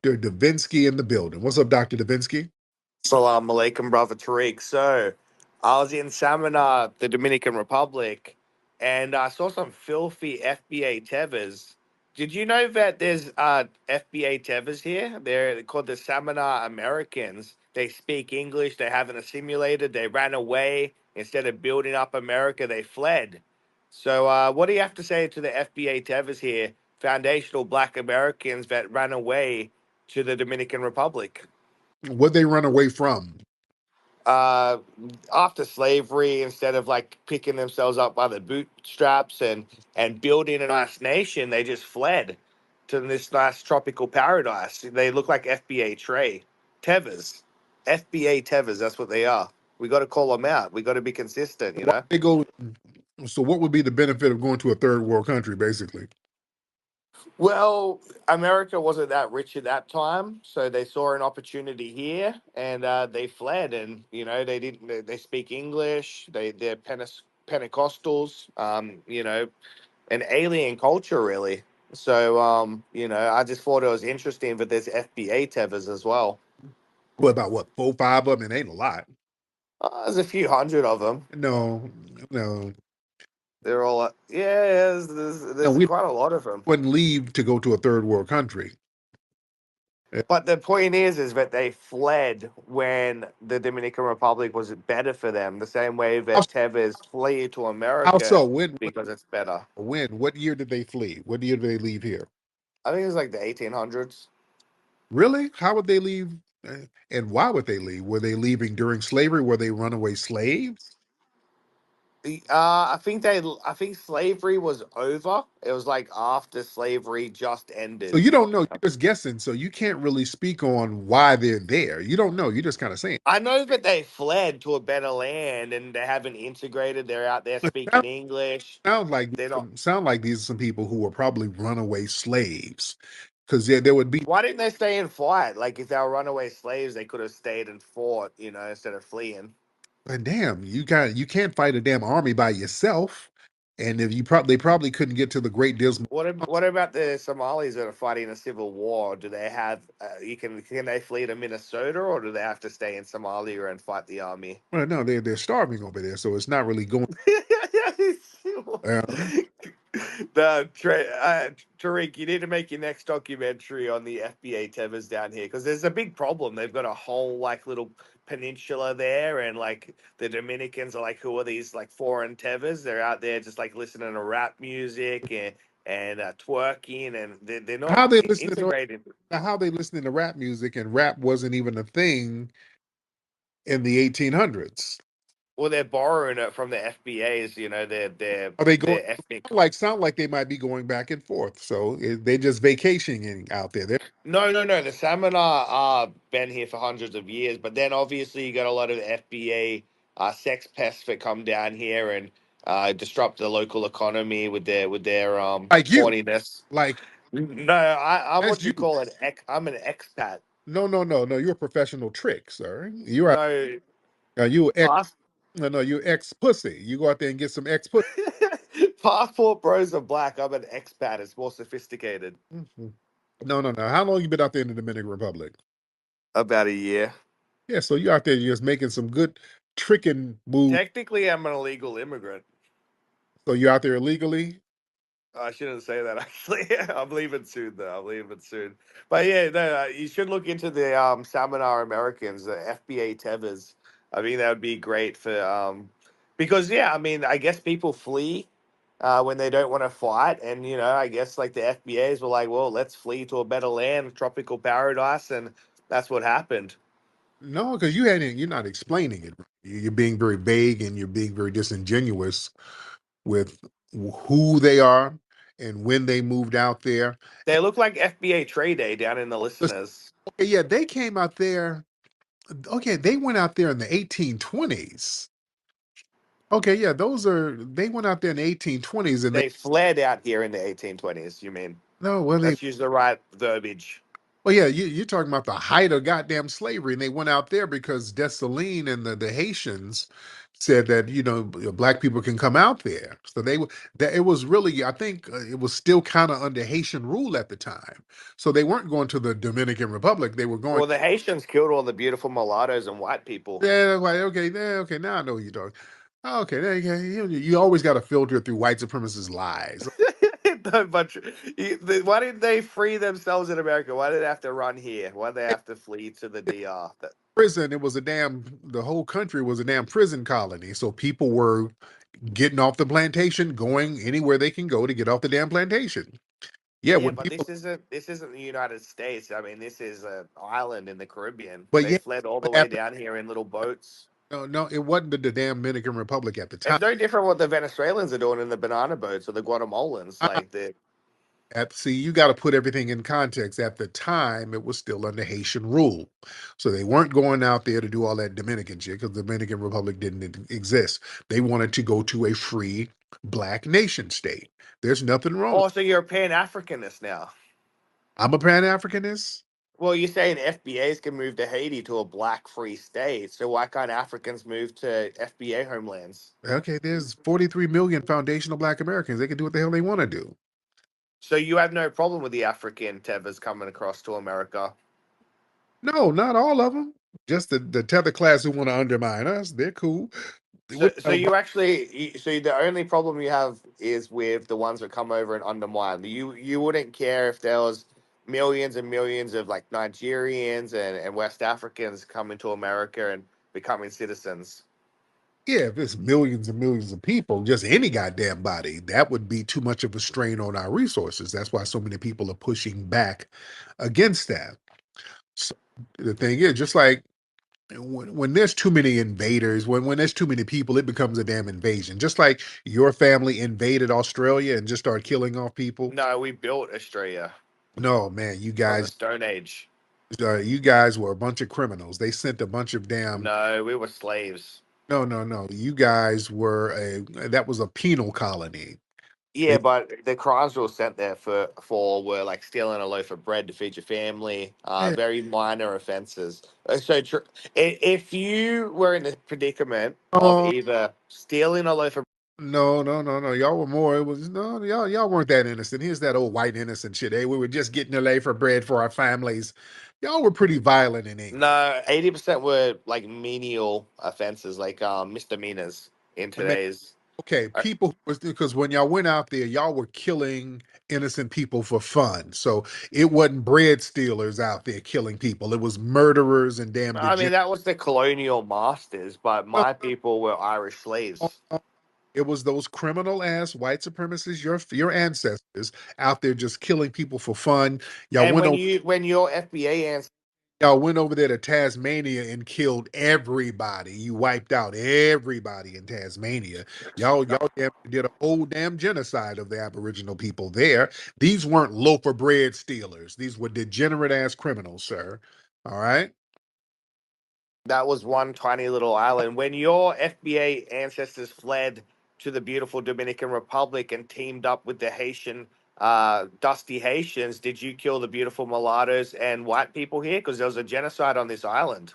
Dr. Davinsky in the building. What's up, Dr. Davinsky? Salam alaikum, brother Tariq. So, I was in Samana, the Dominican Republic, and I saw some filthy FBA tethers. Did you know that there's FBA tethers here? They're called the Samana Americans. They speak English. They haven't assimilated. They ran away. Instead of building up America, they fled. So, what do you have to say to the FBA tethers here, foundational Black Americans that ran away to the Dominican Republic? What they run away from? uh, After slavery, instead of like picking themselves up by the bootstraps and building a nice nation, they just fled to this nice tropical paradise. They look like FBA tethers, FBA tethers. That's what they are. We got to call them out. We got to be consistent. You Why know. they go? So, what would be the benefit of going to a third world country, basically? Well, America wasn't that rich at that time, so they saw an opportunity here, and they fled. And they didn't. They speak English. They're Pentecostals. An alien culture, really. So, I just thought it was interesting that there's FBA tethers as well. What about what? Four, five of them? It ain't a lot. There's a few hundred of them. No, no, They're all yeah. no. There's We quite a lot of them. wouldn't leave to go to a third world country. But the point is that they fled when the Dominican Republic was better for them, the same way How, that Tevez flee to how America so? When? because it's better. When? What year did they flee? What year did they leave here? I think it's like the 1800s. Really? How would they leave? And why would they leave? Were they leaving during slavery? Were they runaway slaves? I think slavery was over. It was like after slavery just So ended. you don't know. You're just guessing. So you can't really speak on why they're there. You don't know. You're just kind of saying. I know that they fled to a better land and they haven't integrated. They're out there It speaking English. sounds like They're not. sound like these are some people who were probably runaway slaves, because there would be. Why didn't they stay and fight? Like if they were runaway slaves, they could have stayed and fought, instead of fleeing. And damn, you can't fight a damn army by yourself. And if they probably couldn't get to the Great Dismal. What about the Somalis that are fighting a civil war? Do they have can they flee to Minnesota or do they have to stay in Somalia and fight the army? Well, no, they're starving over there, so it's not really going. Uh, Tariq, you need to make your next documentary on the FBA tethers down here because there's a big problem. They've got a whole like little peninsula there, and like the Dominicans are like, who are these like foreign tethers? They're out there just like listening to rap music and twerking, and they're not how they listening to integrated. how they listening to rap music, and rap wasn't even a thing in the 1800s. Well, they're borrowing it from the FBA's. Are they going? Their ethnic. Sound like they might be going back and forth. So they're just vacationing out there. No, no, no. The salmon are been here for hundreds of years, but then obviously you got a lot of FBA sex pests that come down here and disrupt the local economy with their Like you, horniness. like No, I'm that's what you. you call I'm an expat. No, no, no, no. You're a professional trick, sir. You are. No, You ex. pass, No, no. You ex pussy. You go out there and get some ex pussy. passport bros are black. I'm an expat. It's more sophisticated. Mhm. No, no, no. How long you been out there in the Dominican Republic? About a year. Yeah, so you out there just making some good tricking moves. Technically, I'm an illegal immigrant. So you out there illegally? I shouldn't say that actually. I'm leaving soon though. I'm leaving soon. But yeah, no, you should look into the Salmonar Americans, the FBA tethers. I mean, that would be great for because yeah, I mean, I guess people flee when they don't want to fight, and I guess like the FBAs were like, well, let's flee to a better land, tropical paradise, and that's what happened. No, because you're not explaining it. You're being very vague and you're being very disingenuous with who they are and when they moved out there. They look like FBA trade day down in the Listen, listeners. okay, yeah, they came out there. Okay, they went out there in the 1820s. Okay, yeah, they went out there in the 1820s and they They fled out here in the 1820s. You mean? no, well they Let's use the right verbiage. well yeah, you're talking about the height of goddamn slavery, and they went out there because Dessalines and the Haitians said that black people can come out there. So that it was really, I think, it was still kind of under Haitian rule at the time. So they weren't going to the Dominican Republic. They were going. Well, the Haitians killed all the beautiful mulattoes and white people. Yeah, like okay, yeah, okay. Now I know what you're talking. Okay, there you always got to filter through white supremacist lies. No, but why didn't they free themselves in America? Why did they have to run here? Why did they have to flee to the DR? Prison, it was a damn. The whole country was a damn prison colony. So people were getting off the plantation, going anywhere they can go to get off the damn plantation. Yeah, Yeah, when but people, this isn't the United States. I mean, this is an island in the Caribbean. but They yeah, fled all the what way happened? down here in little boats. No, no, it wasn't the damn Dominican Republic at the time. It's no different what the Venezuelans are doing in the banana boats or the Guatemalans. Like the See, you got to put everything in context. At the time, it was still under Haitian rule. So they weren't going out there to do all that Dominican shit because the Dominican Republic didn't exist. They wanted to go to a free black nation state. There's nothing wrong. also you're a Pan Africanist now. I'm a Pan Africanist. Well, you're saying FBAs can move to Haiti to a black free state, so why can't Africans move to FBA homelands? Okay, there's 43 million foundational black Americans. They can do what the hell they want to do. So you have no problem with the African Tevas coming across to America. No, not all of them. Just the tether class who want to undermine us. They're cool. So, so you actually, so the only problem you have is with the ones that come over and undermine. You wouldn't care if there was millions and millions of like Nigerians and West Africans coming to America and becoming citizens. Yeah, if it's millions and millions of people, just any goddamn body, that would be too much of a strain on our resources. That's why so many people are pushing back against that. So the thing is, just like when there's too many invaders, when there's too many people, it becomes a damn invasion. Just like your family invaded Australia and just started killing off people. No, we built Australia No, man, from the Stone Age. you guys were a bunch of criminals. They sent a bunch of damn. No, we were slaves. No, no, no. You guys were that was a penal colony. Yeah, They but the crimes we were sent there for were like stealing a loaf of bread to feed your family, yeah. very minor offenses. If you were in the predicament of Oh, either stealing a loaf of no, no, no, no. Y'all were more. It was no, y'all weren't that innocent. Here's that old white innocent shit. Hey, we were just getting a lay for bread for our families. Y'all were pretty violent in England. no, 80% were like menial offenses, like misdemeanors in I mean, today's. okay, uh, people was because when y'all went out there, y'all were killing innocent people for fun. So it wasn't bread stealers out there killing people. It was murderers and damn I mean, degenerates. that was the colonial masters, but No, my people were Irish no, slaves. no. It was those criminal ass white supremacists, your ancestors out there just killing people for fun. Y'all And went over when your FBA Y'all went over there to Tasmania and killed everybody. You wiped out everybody in Tasmania. Y'all did a whole damn genocide of the Aboriginal people there. These weren't loaf of bread stealers. These were degenerate ass criminals, sir. All right. that was one tiny little island. When your FBA ancestors fled to the beautiful Dominican Republic and teamed up with the Haitian, dusty Haitians, did you kill the beautiful mulattoes and white people here? Because there was a genocide on this island.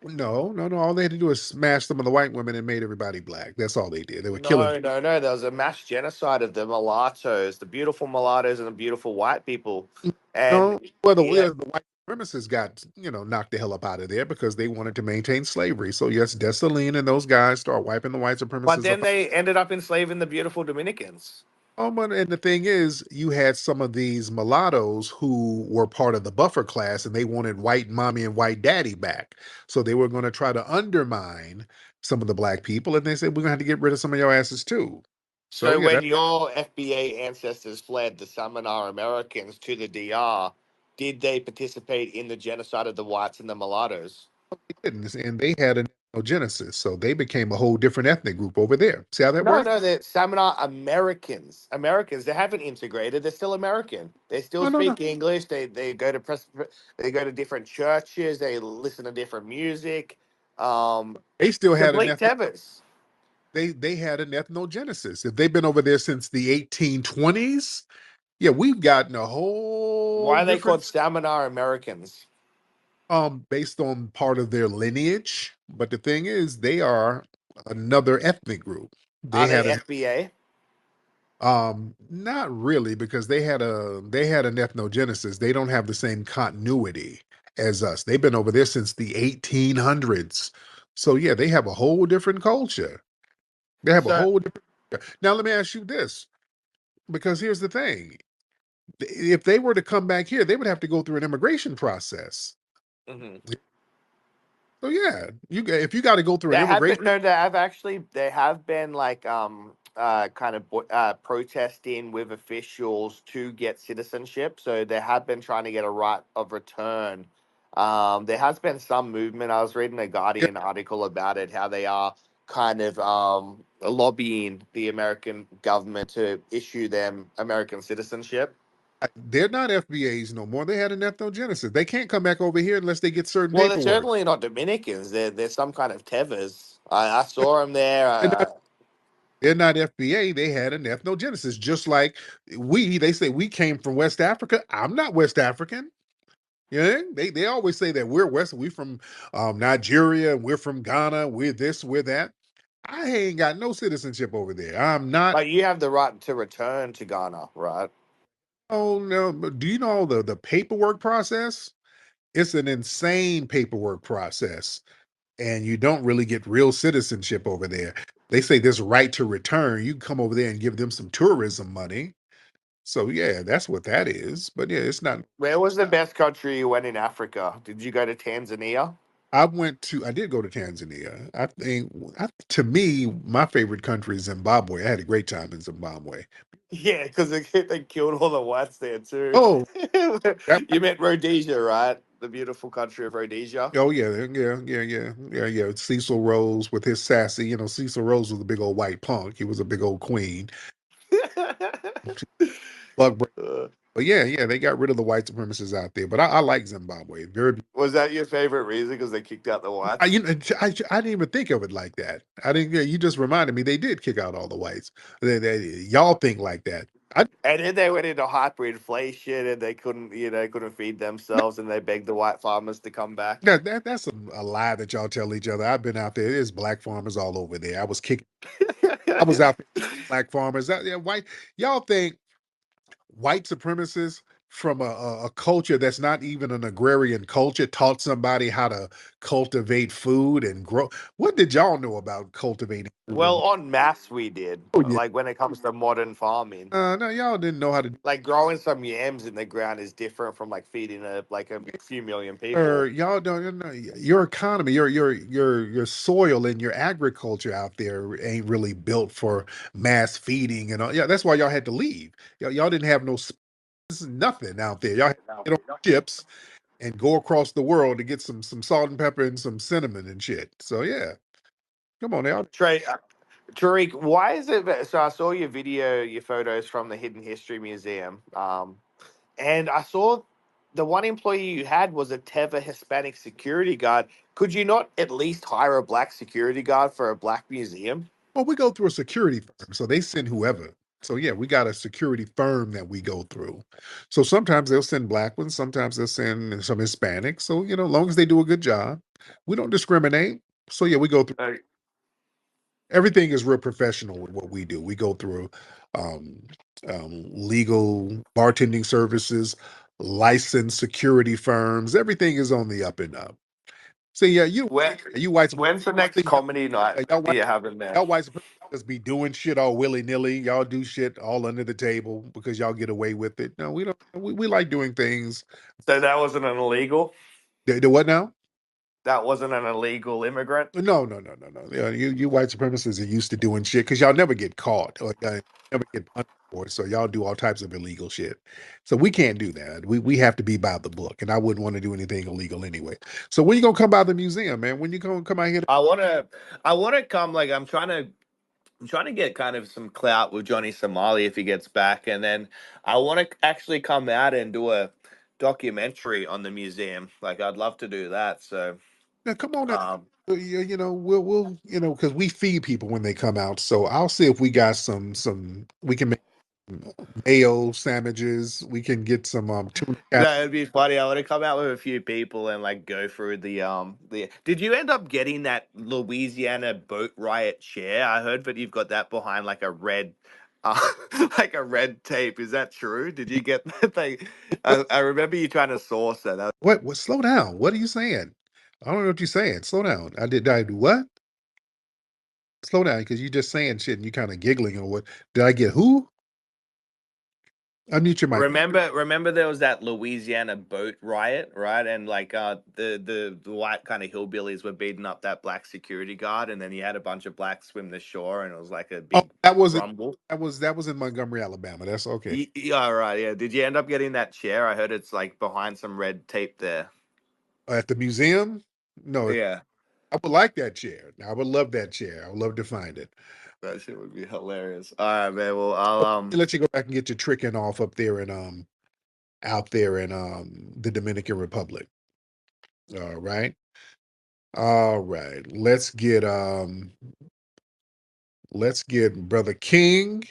No, no, no. All they had to do is smash some of the white women and made everybody black. That's all they did. They were killing. No, no, no. There was a mass genocide of the mulattoes, the beautiful mulattoes and the beautiful white people. And No, well, yeah, the white supremacists got knocked the hell up out of there because they wanted to maintain slavery. So yes, Dessalines and those guys start wiping the white but supremacists then up. they ended up enslaving the beautiful Dominicans. But and the thing is, you had some of these mulattoes who were part of the buffer class, and they wanted white mommy and white daddy back. So they were going to try to undermine some of the black people, and they said we're going to have to get rid of some of your asses too. So So yeah, when that your FBA ancestors fled the Samanar Americans to the DR, did they participate in the genocide of the whites and the mulattoes? they didn't, and they had an ethnogenesis, so they became a whole different ethnic group over there. See how that No, works? no, the Samanar Americans. Americans, they haven't integrated. They're still American. They still No, no, no. speak English. They go to they go to different churches. They listen to different music. Um, They still had an Complete ethno. Tevas. They had an ethnogenesis. If they've been over there since the 1820s, yeah, we've gotten a whole Why are they called different Samanar Americans? based on part of their lineage. But the thing is, they are. another ethnic group. They Are they had an FBA? not really because they had an ethnogenesis. They don't have the same continuity as us. They've been over there since the 1800s. So yeah, they have a whole different culture. They have a So, whole different. Now let me ask you this, because here's the thing: if they were to come back here, they would have to go through an immigration process. mhm. So yeah, if you got to go through an There have immigration. been no, there have been like kind of protesting with officials to get citizenship. So they have been trying to get a right of return. There has been some movement. I was reading a Yeah, Guardian article about it, how they are kind of lobbying the American government to issue them American citizenship. they're not FBAs no more. They had an ethnogenesis. They can't come back over here unless they get certain Well, they're paperwork. certainly not Dominicans. They're some kind of Tevas. I saw them there. They're not, they're not FBA. They had an ethnogenesis, just like they say we came from West Africa. I'm not West African. Yeah, they always say that we from Nigeria and we're from Ghana. We're this, we're that. I ain't got no citizenship over there. I'm not. But you have the right to return to Ghana, right? Oh no! But do you know the paperwork process? It's an insane paperwork process, and you don't really get real citizenship over there. They say this right to return. You can come over there and give them some tourism money. So yeah, that's what that is. But yeah, it's not. Where was the best country you went in Africa? Did you go to Tanzania? I did go to Tanzania. I think to me, my favorite country is Zimbabwe. I had a great time in Zimbabwe. Yeah, because they killed all the whites there too. Oh, that, You meant Rhodesia, right? The beautiful country of Rhodesia. oh yeah. Cecil Rose with his sassy, Cecil Rose was a big old white punk. He was a big old queen. Bug Uh, But yeah, they got rid of the white supremacists out there. But I like Zimbabwe. Very, was that your favorite reason? Because they kicked out the I, whites? you know, I didn't even think of it like that. I didn't. Yeah, you just reminded me they did kick out all the whites. Y'all think like that. I And then they went into hyperinflation and they couldn't, couldn't feed themselves and they begged the white farmers to come back. that's a lie that y'all tell each other. I've been out there. There's black farmers all over there. I was out there. Black farmers. Yeah, white. Y'all think white supremacists from a culture that's not even an agrarian culture taught somebody how to cultivate food and grow. What did y'all know about cultivating food? Well, on maths we did, Oh yeah, like when it comes to modern farming. no, y'all didn't know how to. Like growing some yams in the ground is different from like feeding a few million people. Y'all don't know your economy, your soil and your agriculture out there ain't really built for mass feeding and all. Yeah, that's why y'all had to leave. Y'all didn't have no nothing out there. Y'all had to get on ships and go across the world to get some salt and pepper and some cinnamon and shit. So yeah, come on now. Trey, Tariq, why is it that? So I saw your video, your photos from the Hidden History Museum, and I saw the one employee you had was a Teva Hispanic security guard. Could you not at least hire a black security guard for a black museum? Well, we go through a security firm, so they send whoever. So yeah, we got a security firm that we go through. So sometimes they'll send black ones, sometimes they'll send some Hispanics. So as long as they do a good job, we don't discriminate. So yeah, we go through. Uh, Everything is real professional with what we do. We go through um, legal bartending services, licensed security firms. Everything is on the up and up. So yeah, when, you white when's the next supremacists, comedy night y'all white you having there? y'all white supremacists just be doing shit all willy nilly. Y'all do shit all under the table because y'all get away with it. No, we don't. We like doing things. So that wasn't an illegal. The what now? That wasn't an illegal immigrant. No. Yeah, you white supremacists are used to doing shit because y'all never get caught or never get punished for it. So y'all do all types of illegal shit. So we can't do that. We have to be by the book, and I wouldn't want to do anything illegal anyway. So when you gonna come by the museum, man? When you gonna come out here? I wanna, I wanna come. Like I'm trying to get kind of some clout with Johnny Somali if he gets back, and then I want to actually come out and do a documentary on the museum. Like I'd love to do that. So, Now, come on out. um, We'll because we feed people when they come out. So I'll see if we got some we can make. mayo sandwiches. We can get some tuna. No, it'd be funny. I want to come out with a few people and like go through the. Did you end up getting that Louisiana boat riot chair? I heard that you've got that behind like a red, uh, like a red tape. Is that true? Did you get that thing? I remember you trying to source that. What? Slow down. What are you saying? I don't know what you're saying. Slow down. Did I do what? Slow down, because you just saying shit and you kind of giggling or what? Did I get who? Unmute your mic. Remember there was that Louisiana boat riot, right? And like the white kind of hillbillies were beating up that black security guard, and then you had a bunch of blacks swim the shore, and it was like a Oh, big that was it. rumble. That was in Montgomery, Alabama. That's okay. Yeah, right. Yeah. Did you end up getting that chair? I heard it's like behind some red tape there. At the museum? No, Yeah, I would like that chair. I would love that chair. I would love to find it. that shit would be hilarious. All right, man. Well, I'll Let you go back and get your tricking off up there in out there in the Dominican Republic. All right. All right. Let's get Brother King